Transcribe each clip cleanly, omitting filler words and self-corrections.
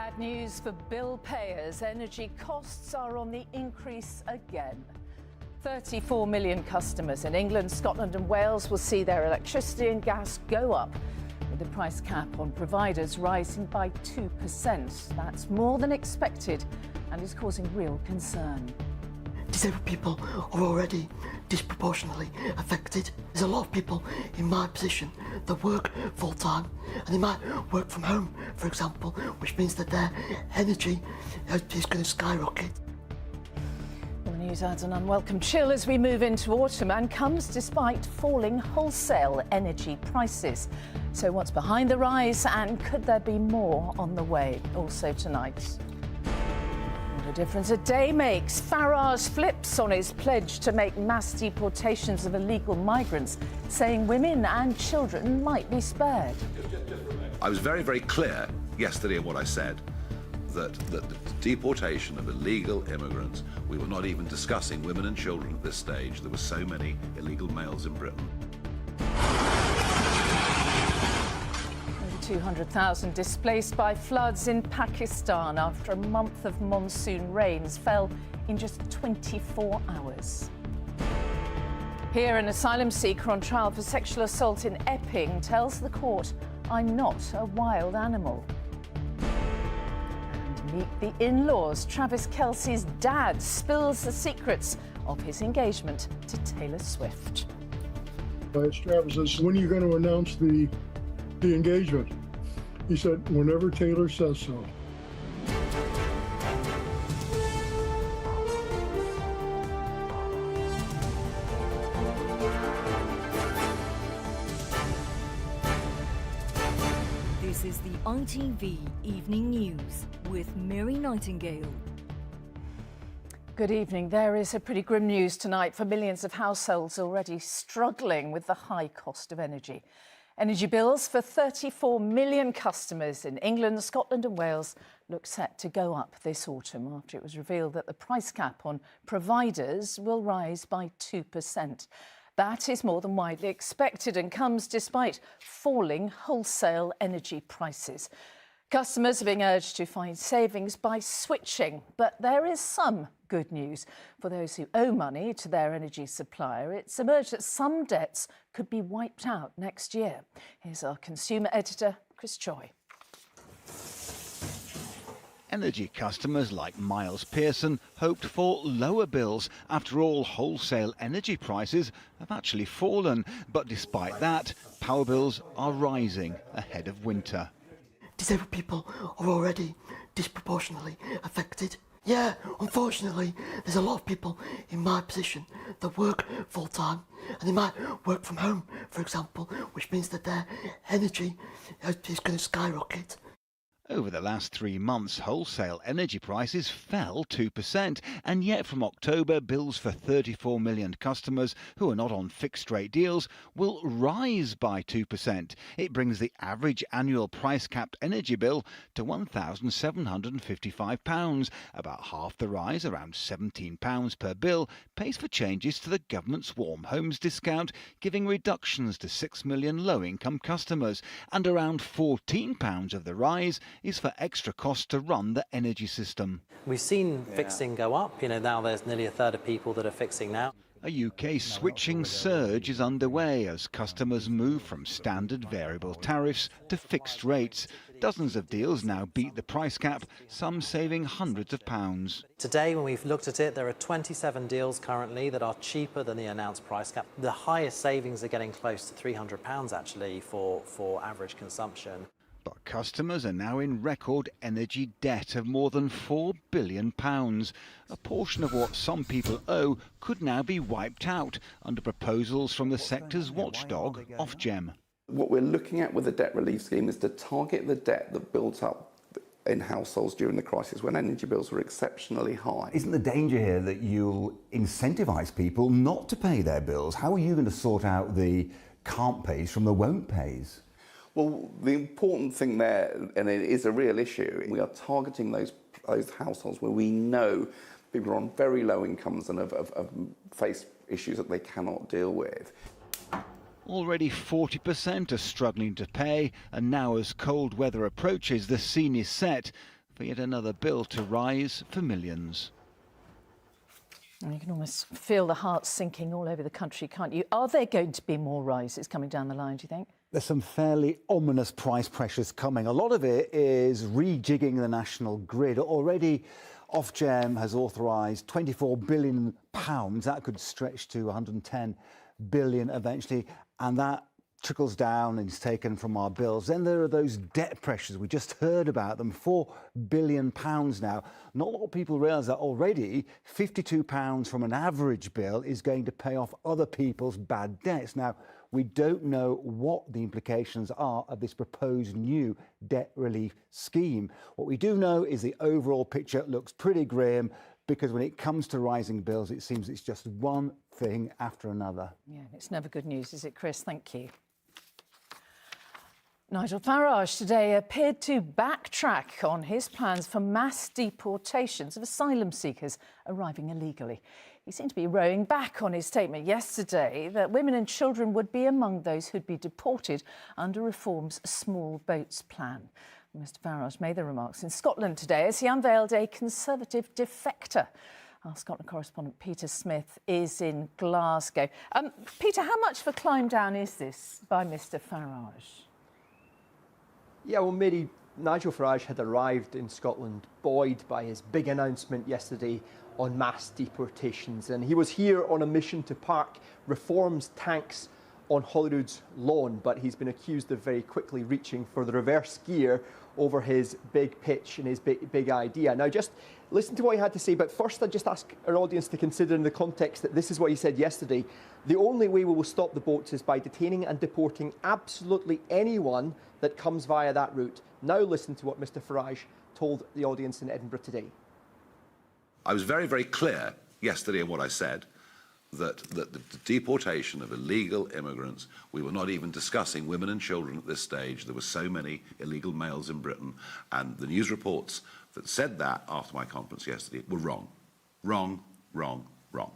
Bad news for bill payers. Energy costs are on the increase again. 34 million customers in England, Scotland and Wales will see their electricity and gas go up, with the price cap on providers rising by 2%. That's more than expected and is causing real concern. Disabled people are already disproportionately affected. There's a lot of people in my position that work full-time and they might work from home, for example, which means that their energy is going to skyrocket. The news adds an unwelcome chill as we move into autumn and comes despite falling wholesale energy prices. So what's behind the rise and could there be more on the way? Also tonight. What a difference a day makes. Farage flips on his pledge to make mass deportations of illegal migrants, saying women and children might be spared. I was very, very clear yesterday in what I said, that the deportation of illegal immigrants, we were not even discussing women and children at this stage. There were so many illegal males in Britain. 200,000 displaced by floods in Pakistan after a month of monsoon rains fell in just 24 hours. Here, an asylum seeker on trial for sexual assault in Epping tells the court, "I'm not a wild animal." And meet the in-laws. Travis Kelce's dad spills the secrets of his engagement to Taylor Swift. I asked Travis, I said, "When are you going to announce the engagement?" He said, "Whenever Taylor says so." This is the ITV Evening News with Mary Nightingale. Good evening. There is a pretty grim news tonight for millions of households already struggling with the high cost of energy. Energy bills for 34 million customers in England, Scotland and Wales look set to go up this autumn after it was revealed that the price cap on providers will rise by 2%. That is more than widely expected and comes despite falling wholesale energy prices. Customers are being urged to find savings by switching, but there is some good news. For those who owe money to their energy supplier, it's emerged that some debts could be wiped out next year. Here's our consumer editor, Chris Choi. Energy customers like Miles Pearson hoped for lower bills. After all, wholesale energy prices have actually fallen. But despite that, power bills are rising ahead of winter. Disabled people are already disproportionately affected. Yeah, unfortunately, there's a lot of people in my position that work full-time and they might work from home, for example, which means that their energy is going to skyrocket. Over the last 3 months, wholesale energy prices fell 2%, and yet from October, bills for 34 million customers who are not on fixed-rate deals will rise by 2%. It brings the average annual price-capped energy bill to £1,755, about half the rise, around £17 per bill, pays for changes to the government's Warm Homes discount, giving reductions to 6 million low-income customers, and around £14 of the rise is for extra costs to run the energy system. We've seen fixing go up. Now there's nearly a third of people that are fixing now. A UK switching surge is underway as customers move from standard variable tariffs to fixed rates. Dozens of deals now beat the price cap, some saving hundreds of pounds. Today, when we've looked at it, there are 27 deals currently that are cheaper than the announced price cap. The highest savings are getting close to £300 actually for average consumption. But customers are now in record energy debt of more than £4 billion. A portion of what some people owe could now be wiped out under proposals from the sector's watchdog, Ofgem. What we're looking at with the debt relief scheme is to target the debt that built up in households during the crisis when energy bills were exceptionally high. Isn't the danger here that you'll incentivise people not to pay their bills? How are you going to sort out the can't pays from the won't pays? Well, the important thing there, and it is a real issue, we are targeting those households where we know people are on very low incomes and have faced issues that they cannot deal with. Already 40% are struggling to pay, and now as cold weather approaches, the scene is set for yet another bill to rise for millions. You can almost feel the heart sinking all over the country, can't you? Are there going to be more rises coming down the line, do you think? There's some fairly ominous price pressures coming. A lot of it is rejigging the national grid. Already, Ofgem has authorised £24 billion. That could stretch to 110 billion eventually, and that trickles down and is taken from our bills. Then there are those debt pressures. We just heard about them, £4 billion now. Not a lot of people realise that already £52 from an average bill is going to pay off other people's bad debts. Now, we don't know what the implications are of this proposed new debt relief scheme. What we do know is the overall picture looks pretty grim, because when it comes to rising bills, it seems it's just one thing after another. Yeah, it's never good news, is it, Chris? Thank you. Nigel Farage today appeared to backtrack on his plans for mass deportations of asylum seekers arriving illegally. He seemed to be rowing back on his statement yesterday that women and children would be among those who'd be deported under Reform's small boats plan. Mr Farage made the remarks in Scotland today as he unveiled a Conservative defector. Our Scotland correspondent Peter Smith is in Glasgow. Peter, how much of a climb down is this by Mr Farage? Yeah, well, Mary, Nigel Farage had arrived in Scotland buoyed by his big announcement yesterday on mass deportations, and he was here on a mission to park Reform's tanks on Holyrood's lawn, but he's been accused of very quickly reaching for the reverse gear over his big pitch and his big idea. Now, just listen to what he had to say, but first I'd just ask our audience to consider in the context that this is what he said yesterday. The only way we will stop the boats is by detaining and deporting absolutely anyone that comes via that route. Now listen to what Mr Farage told the audience in Edinburgh today. I was very, very clear yesterday in what I said, that the deportation of illegal immigrants, we were not even discussing women and children at this stage. There were so many illegal males in Britain, and the news reports that said that after my conference yesterday were wrong. Wrong, wrong, wrong.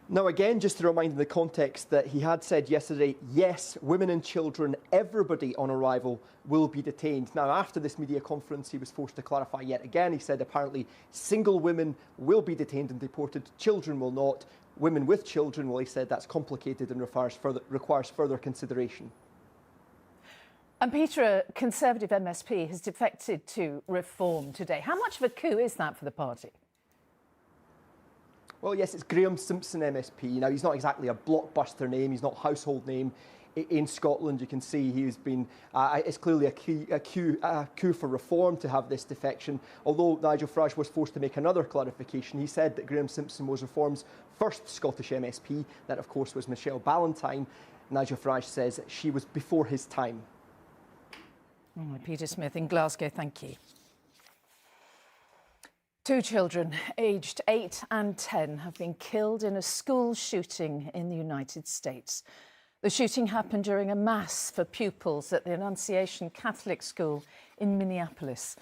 Now, again, just to remind in the context that he had said yesterday, yes, women and children, everybody on arrival will be detained. Now, after this media conference, he was forced to clarify yet again. He said apparently single women will be detained and deported, children will not. Women with children, well, he said that's complicated and requires further consideration. And Peter, a Conservative MSP has defected to Reform today. How much of a coup is that for the party? Well, yes, it's Graham Simpson MSP. Now, he's not exactly a blockbuster name. He's not a household name in Scotland. You can see he's been, it's clearly a coup for Reform to have this defection. Although Nigel Farage was forced to make another clarification. He said that Graham Simpson was Reform's first Scottish MSP. That, of course, was Michelle Ballantyne. Nigel Farage says she was before his time. Peter Smith in Glasgow, thank you. 2 children, aged 8 and 10, have been killed in a school shooting in the United States. The shooting happened during a mass for pupils at the Annunciation Catholic School in Minneapolis.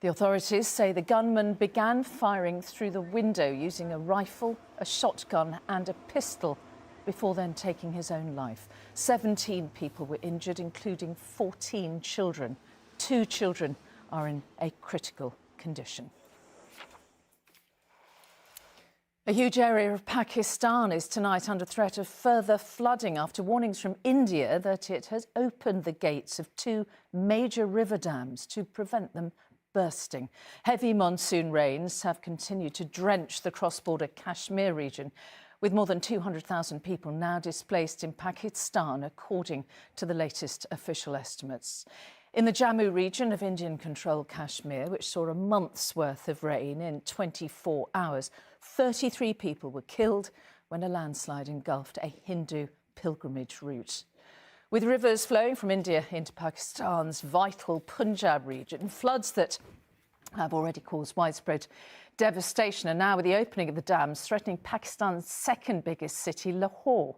The authorities say the gunman began firing through the window using a rifle, a shotgun and a pistol before then taking his own life. 17 people were injured, including 14 children. 2 children are in a critical condition. A huge area of Pakistan is tonight under threat of further flooding after warnings from India that it has opened the gates of 2 major river dams to prevent them bursting. Heavy monsoon rains have continued to drench the cross-border Kashmir region, with more than 200,000 people now displaced in Pakistan, according to the latest official estimates. In the Jammu region of Indian-controlled Kashmir, which saw a month's worth of rain in 24 hours, 33 people were killed when a landslide engulfed a Hindu pilgrimage route. With rivers flowing from India into Pakistan's vital Punjab region, floods that have already caused widespread devastation, and now with the opening of the dams threatening Pakistan's second biggest city, Lahore.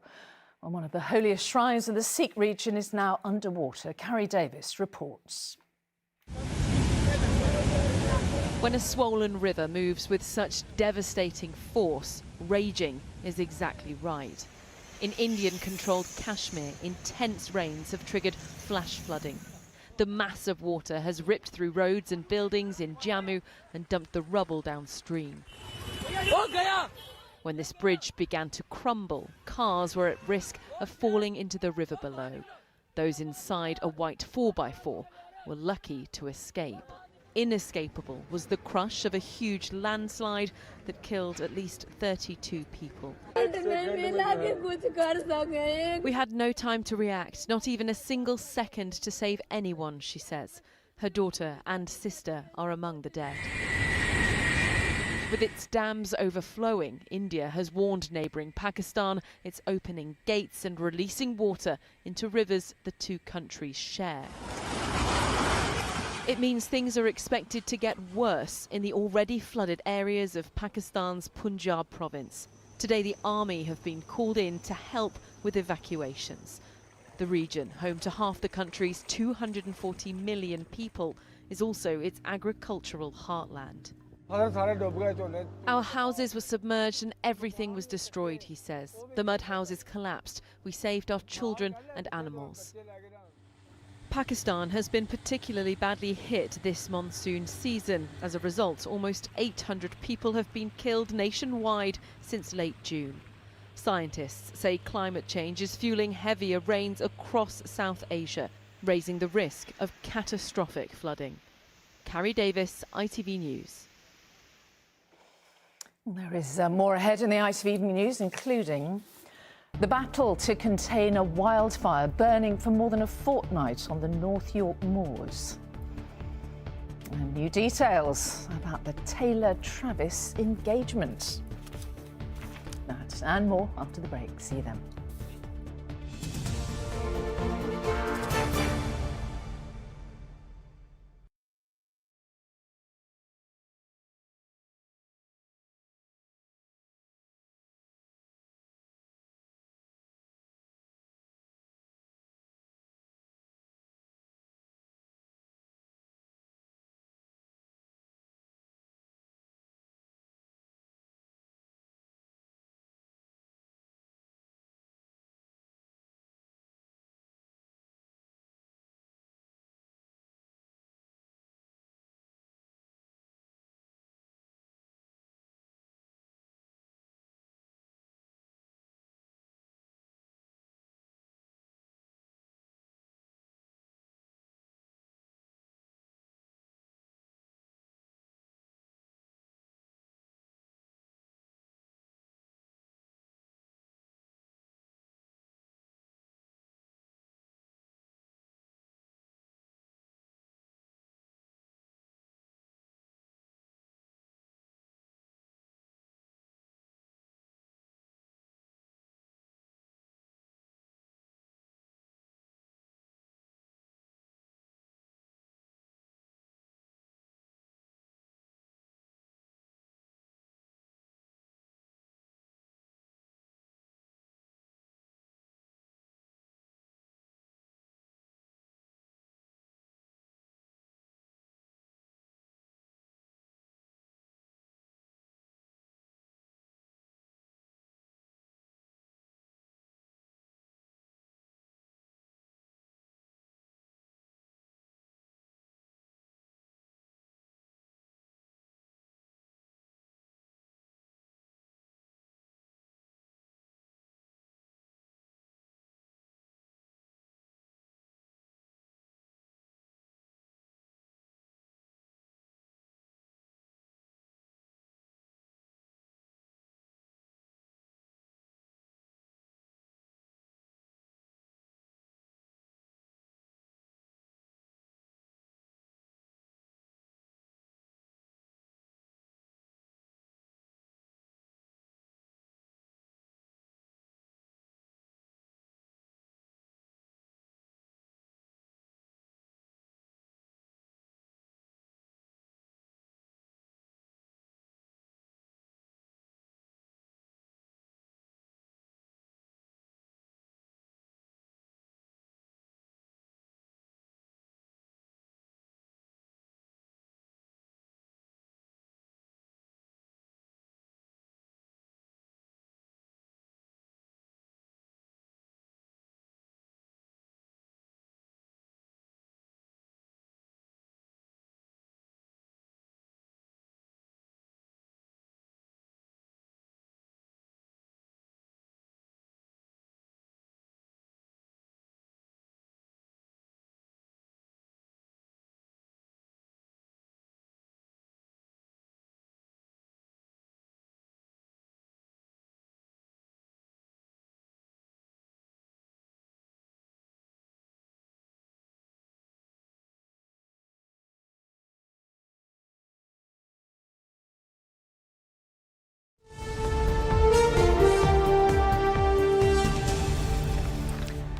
And one of the holiest shrines in the Sikh region is now underwater. Carrie Davis reports. When a swollen river moves with such devastating force, raging is exactly right. In Indian-controlled Kashmir, intense rains have triggered flash flooding. The mass of water has ripped through roads and buildings in Jammu and dumped the rubble downstream. When this bridge began to crumble, cars were at risk of falling into the river below. Those inside a white 4x4 were lucky to escape. Inescapable was the crush of a huge landslide that killed at least 32 people. We had no time to react, not even a single second to save anyone, she says. Her daughter and sister are among the dead. With its dams overflowing, India has warned neighbouring Pakistan it's opening gates and releasing water into rivers the two countries share. It means things are expected to get worse in the already flooded areas of Pakistan's Punjab province. Today, the army have been called in to help with evacuations. The region, home to half the country's 240 million people, is also its agricultural heartland. Our houses were submerged and everything was destroyed, he says. The mud houses collapsed. We saved our children and animals. Pakistan has been particularly badly hit this monsoon season. As a result, almost 800 people have been killed nationwide since late June. Scientists say climate change is fueling heavier rains across South Asia, raising the risk of catastrophic flooding. Carrie Davis, ITV News. There is more ahead in the ITV Evening News, including the battle to contain a wildfire burning for more than a fortnight on the North York moors. And new details about the Taylor-Travis engagement. That and more after the break. See you then.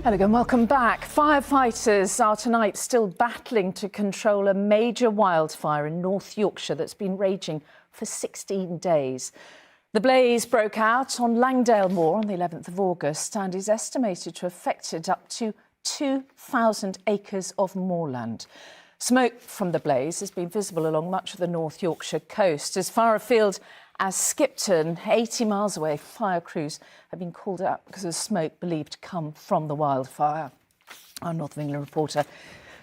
Hello and welcome back. Firefighters are tonight still battling to control a major wildfire in North Yorkshire that's been raging for 16 days. The blaze broke out on Langdale Moor on the 11th of August and is estimated to have affected up to 2,000 acres of moorland. Smoke from the blaze has been visible along much of the North Yorkshire coast. As far afield as Skipton, 80 miles away, fire crews have been called out because of smoke believed to come from the wildfire. Our North of England reporter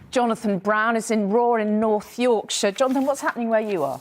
Jonathan Brown is in Raw in North Yorkshire. Jonathan, what's happening where you are?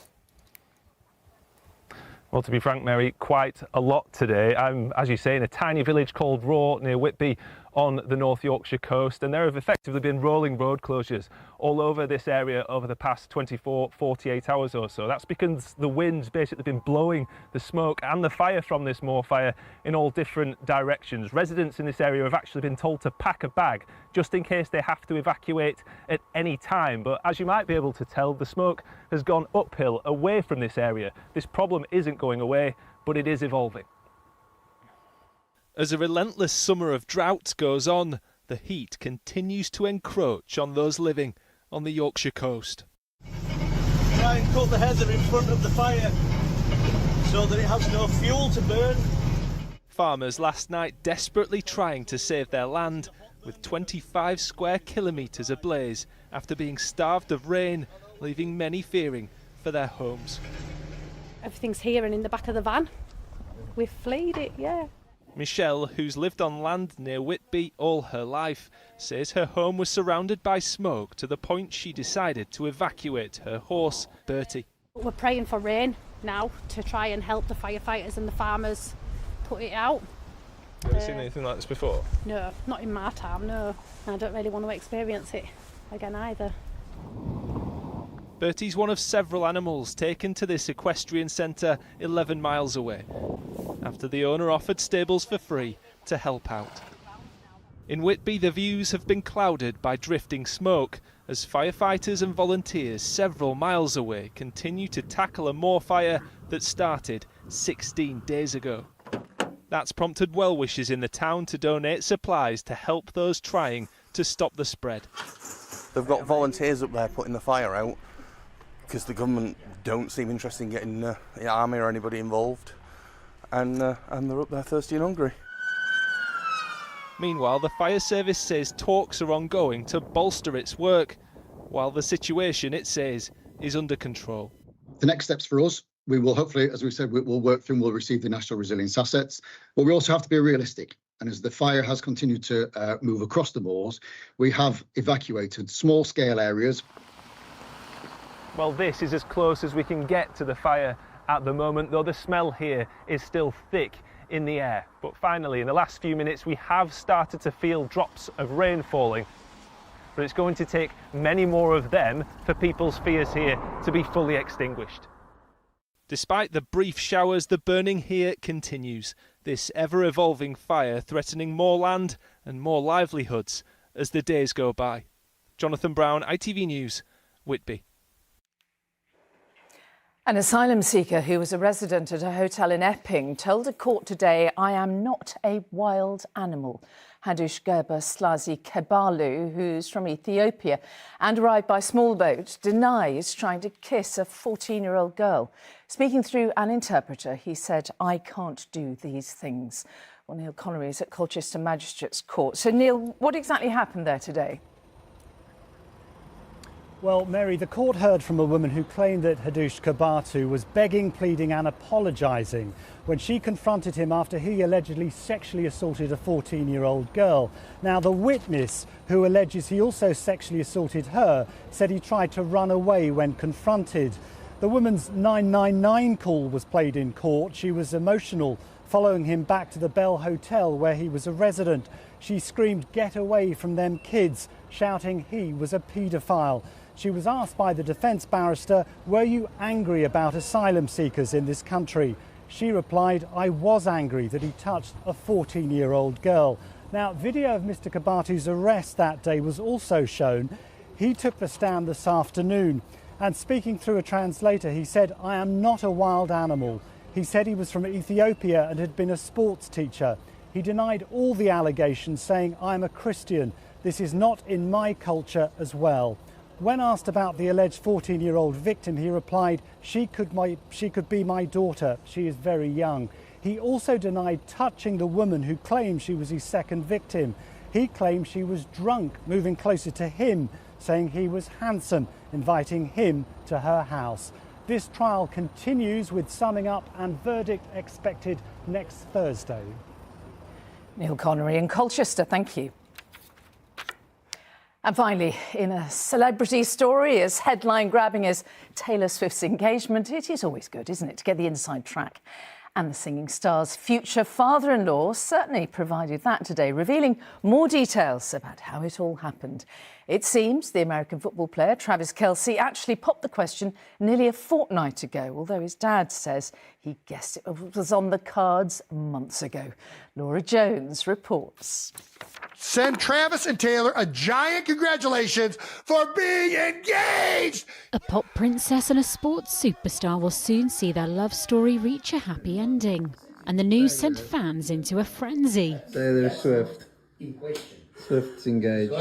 Well, to be frank, Mary, quite a lot today. I'm, as you say, in a tiny village called Raw near Whitby on the North Yorkshire coast, and there have effectively been rolling road closures all over this area over the past 48 hours or so. That's because the wind's basically been blowing the smoke and the fire from this moor fire in all different directions. Residents in this area have actually been told to pack a bag just in case they have to evacuate at any time. But as you might be able to tell, the smoke has gone uphill away from this area. This problem isn't going away, but it is evolving. As a relentless summer of drought goes on, the heat continues to encroach on those living on the Yorkshire coast. Try and cut the heather in front of the fire so that it has no fuel to burn. Farmers last night desperately trying to save their land with 25 square kilometres ablaze after being starved of rain, leaving many fearing for their homes. Everything's here and in the back of the van. We've fleed it, yeah. Michelle, who's lived on land near Whitby all her life, says her home was surrounded by smoke to the point she decided to evacuate her horse, Bertie. We're praying for rain now to try and help the firefighters and the farmers put it out. Have you seen anything like this before? No, not in my time, no. I don't really want to experience it again either. Bertie's one of several animals taken to this equestrian centre 11 miles away, after the owner offered stables for free to help out. In Whitby, the views have been clouded by drifting smoke as firefighters and volunteers several miles away continue to tackle a moor fire that started 16 days ago. That's prompted well-wishers in the town to donate supplies to help those trying to stop the spread. They've got volunteers up there putting the fire out because the government don't seem interested in getting the army or anybody involved, and they're up there thirsty and hungry. Meanwhile, the fire service says talks are ongoing to bolster its work, while the situation, it says, is under control. The next steps for us, we will hopefully, as we said, we'll work through and we'll receive the National Resilience Assets, but we also have to be realistic. And as the fire has continued to move across the moors, we have evacuated small-scale areas. Well, this is as close as we can get to the fire at the moment, though the smell here is still thick in the air. But finally, in the last few minutes, we have started to feel drops of rain falling. But it's going to take many more of them for people's fears here to be fully extinguished. Despite the brief showers, the burning here continues. This ever-evolving fire threatening more land and more livelihoods as the days go by. Jonathan Brown, ITV News, Whitby. An asylum seeker who was a resident at a hotel in Epping told a court today, "I am not a wild animal." Hadush Gerber Slazi Kebalu, who's from Ethiopia and arrived by small boat, denies trying to kiss a 14-year-old girl. Speaking through an interpreter, he said, "I can't do these things." Well, Neil Connery is at Colchester Magistrates Court. So, Neil, what exactly happened there today? Well, Mary, the court heard from a woman who claimed that Hadush Kabatu was begging, pleading and apologising when she confronted him after he allegedly sexually assaulted a 14-year-old girl. Now, the witness, who alleges he also sexually assaulted her, said he tried to run away when confronted. The woman's 999 call was played in court. She was emotional, following him back to the Bell Hotel where he was a resident. She screamed, "Get away from them kids," shouting he was a paedophile. She was asked by the defence barrister, "Were you angry about asylum seekers in this country?" She replied, "I was angry that he touched a 14-year-old girl." Now, video of Mr. Kabatu's arrest that day was also shown. He took the stand this afternoon, and speaking through a translator, he said, "I am not a wild animal." He said he was from Ethiopia and had been a sports teacher. He denied all the allegations, saying, "I'm a Christian. This is not in my culture as well." When asked about the alleged 14-year-old victim, he replied, she could be my daughter. She is very young. He also denied touching the woman who claimed she was his second victim. He claimed she was drunk, moving closer to him, saying he was handsome, inviting him to her house. This trial continues with summing up and verdict expected next Thursday. Neil Connery in Colchester, thank you. And finally, in a celebrity story as headline-grabbing as Taylor Swift's engagement, it is always good, isn't it, to get the inside track. And the singing star's future father-in-law certainly provided that today, revealing more details about how it all happened. It seems the American football player Travis Kelce actually popped the question nearly a fortnight ago, although his dad says he guessed it was on the cards months ago. Laura Jones reports. Send Travis and Taylor a giant congratulations for being engaged! A pop princess and a sports superstar will soon see their love story reach a happy ending. And the news sent fans into a frenzy. Taylor Swift. Swift's engaged.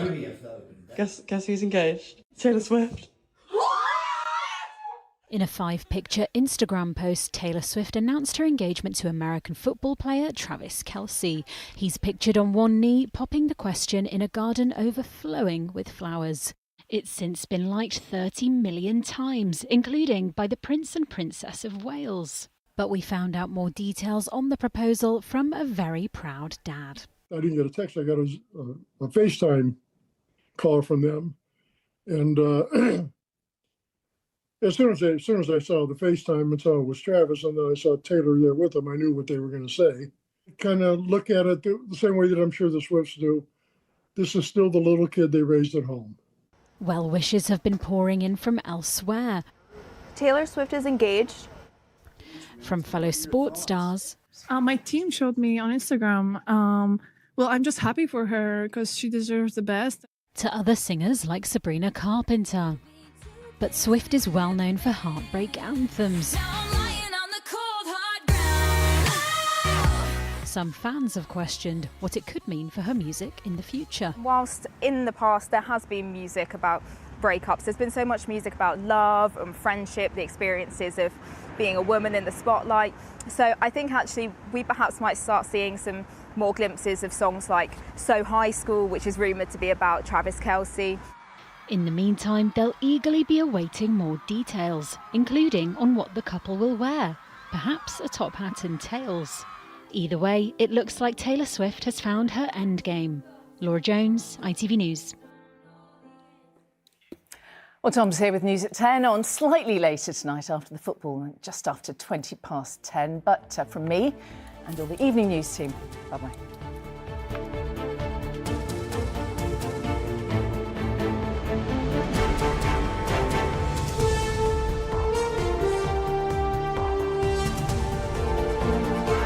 Guess who's engaged? Taylor Swift. In a 5-picture Instagram post, Taylor Swift announced her engagement to American football player Travis Kelce. He's pictured on one knee, popping the question in a garden overflowing with flowers. It's since been liked 30 million times, including by the Prince and Princess of Wales. But we found out more details on the proposal from a very proud dad. I didn't get a text. I got a FaceTime call from them. And as soon as I saw the FaceTime and saw it was Travis, and then I saw Taylor there with him, I knew what they were going to say. Kind of look at it the same way that I'm sure the Swifts do. This is still the little kid they raised at home. Well wishes have been pouring in from elsewhere. Taylor Swift is engaged. From fellow sports stars. My team showed me on Instagram. Well, I'm just happy for her because she deserves the best. To other singers like Sabrina Carpenter. But Swift is well known for heartbreak anthems. Some fans have questioned what it could mean for her music in the future. Whilst in the past there has been music about breakups, there's been so much music about love and friendship, the experiences of being a woman in the spotlight. So I think actually we perhaps might start seeing some more glimpses of songs like So High School, which is rumoured to be about Travis Kelce. In the meantime, they'll eagerly be awaiting more details, including on what the couple will wear, perhaps a top hat and tails. Either way, it looks like Taylor Swift has found her endgame. Laura Jones, ITV News. Well, Tom's here with news at 10 on slightly later tonight after the football, just after 10:20. But from me and all the evening news team, bye-bye.